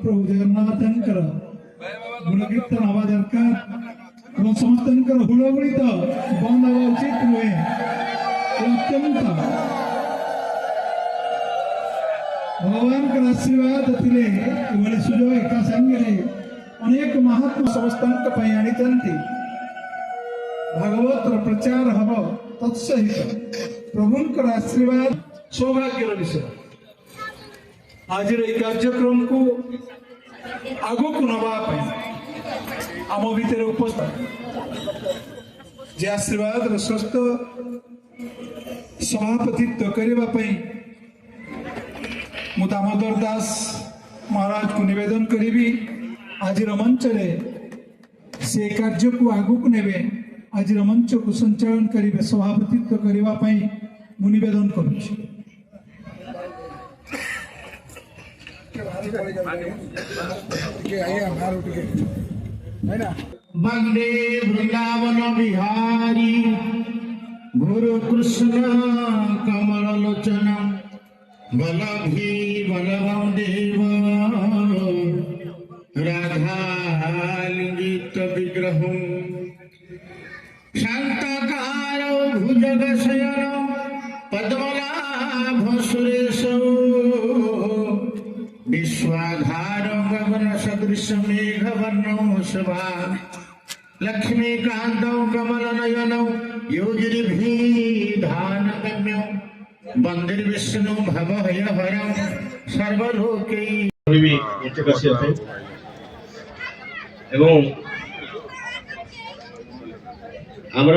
प्रभु जगन्नाथ गुणकीर्तन हवा दरकार समस्त हुड़हुड़ी तो बंद हवा उचित नुहे अत्यंत भगवान का आशीर्वाद थे सुजोग एका संगे अनेक महात्मा समस्त आनी भागवत प्रचार हम तत्सहित प्रभुंकर आशीर्वाद सौभाग्यर विषय आज कार्यक्रम को आगो को नवाई आम भितर उपस्थित जे आशीर्वाद स्वस्थ सभापतित्व करने मु दामोदर दास महाराज को निवेदन करी आज मंच से कार्य को आगू को नेबे आज मंच को संचालन करेंगे सभापतित्व करने मु निवेदन करुच्ची वंदे वृंदावन बिहारी गुरु कृष्ण कमल लोचन बलभी बलदेव राधा लिंगित विग्रह शांतकार भुजग शयन पद्मनाभ सुरेश विश्वाधार गगन सदृश मेघ वर्णो शोभा लक्ष्मीकांत कमल नयन योगिभिधान गम्य वंदे विष्णु भवभय हरं सर्वलोकै एवं आमर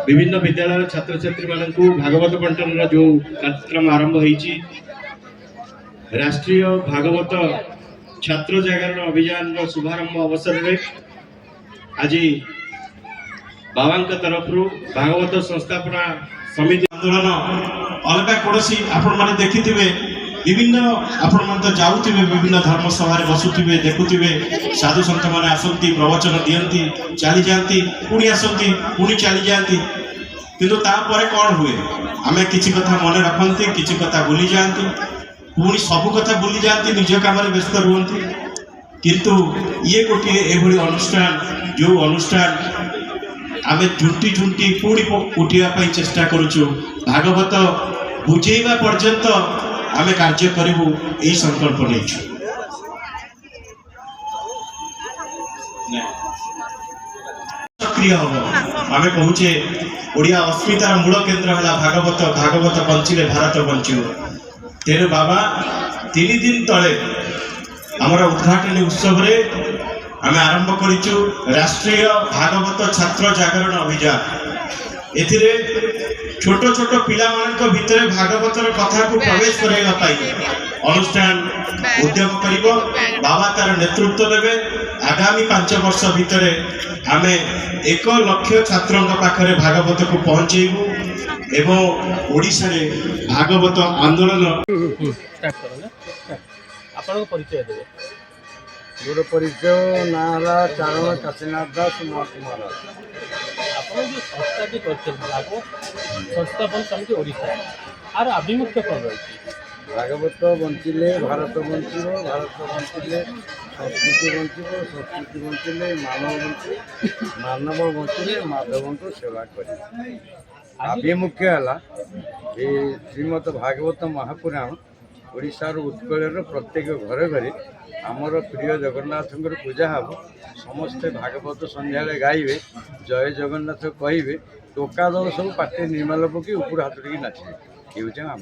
विभिन्न विद्यालय छात्र छात्री मान भागवत बंटन जो कार्यक्रम आरंभ होईची राष्ट्रीय भागवत छात्र जागरण अभियान शुभारंभ अवसर में आज बाबा तरफ भागवत संस्थापना समिति आंदोलन अलग कौशी आपण मैंने देखि विभिन्न आपण मन तो जाऊे विभिन्न धर्मसभा बसुवे देखुवे साधु सत मैंने आसती प्रवचन दियंती चली जाती पुणी आसती पुणी चली जाती किंतु तापर कौन हुए आमे किसी कथा मन रखती किसी कथा भूली जाती पुणी सबू कथा भूली जाती निज काम व्यस्त रुहति किंतु ये गोटे एभली अनुष्ठान जो अनुष्ठान आमे झुंटी झुंटी पुणी उठापी चेष्टा करुचु भागवत बुझेवा पर्यंत आमे कार्य करूँ यही संकल्प नहीं सक्रिय हम आम कहूचे ओडिया अस्मितार मूल केन्द्र है भागवत भागवत बंचिले भारत बंचो तेणु बाबा 3 दिन तले आमर उद्घाटन उत्सव रे आम आरंभ करूँ राष्ट्रीय भागवत छात्र जागरण अभियान एथिरे छोट छोट पिला मानक भितर भागवतर कथा को प्रवेश कराइबा पाई अनुष्ठान उद्यम करिबो बाबा तार नेतृत्व देवे आगामी 5 वर्ष भितर आमे 1 लाख छात्रों पाखरे भागवत को पहुंचेबू एवं ओडिशा रे भागवत आंदोलन आपन परिचय देबे मोर परिचय नाला चारण काशीनाथ दास महाराज आपन जो संस्था की करते भागवत संस्थापन समिति ओडिशा आर अभिमुख्य कौन रही भागवत बंचिले भारत बंचिब भारत बंचिले संस्कृति बंचिब संस्कृति बंचिले मानव बंचिब मानव बंचिले माधव को सेवा कर अभिमुख्य है श्रीमद भागवत महापुराण ओडिशार उत्कलर प्रत्येक घरे घरे आमर प्रिय जगन्नाथ पूजा हम समस्ते भागवत संध्या गाइबे जय जगन्नाथ कहे टोका दल सब पाटे निर्माल पकि ऊपर हाथ टेक नाचे ये आम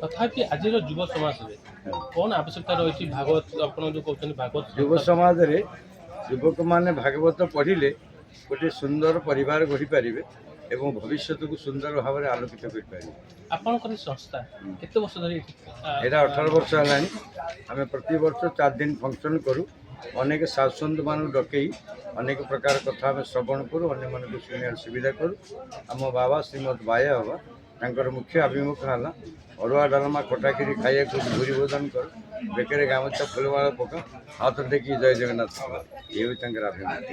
तथापि आज युव समाज कौन आवश्यकता रही भागवत आप जो कहते भागवत युव समाज रे युवक माने भागवत पढ़िले गोटे सुंदर परिवार गढ़ी पारे एवं भविष्य को सुंदर भाव में आलोकित कर आपन संस्था केते वर्ष धरि एटा 18 वर्ष है आम प्रति वर्ष 4 दिन फंक्शन करूँ अनेक साधुसंत मान डकई अनेक प्रकार कथा आम श्रवण करूँ अन्य मान शुणा सुविधा करूँ आम बाबा श्रीमद बाया बाबा तांकर मुख्य अभिमुख है अरुआ डालमा खटाखिरी खाइए भूरी भोजन कर बेकर गामछा फुलमाला पका हाथ टेकी जय जगन्नाथ ये अभिमुख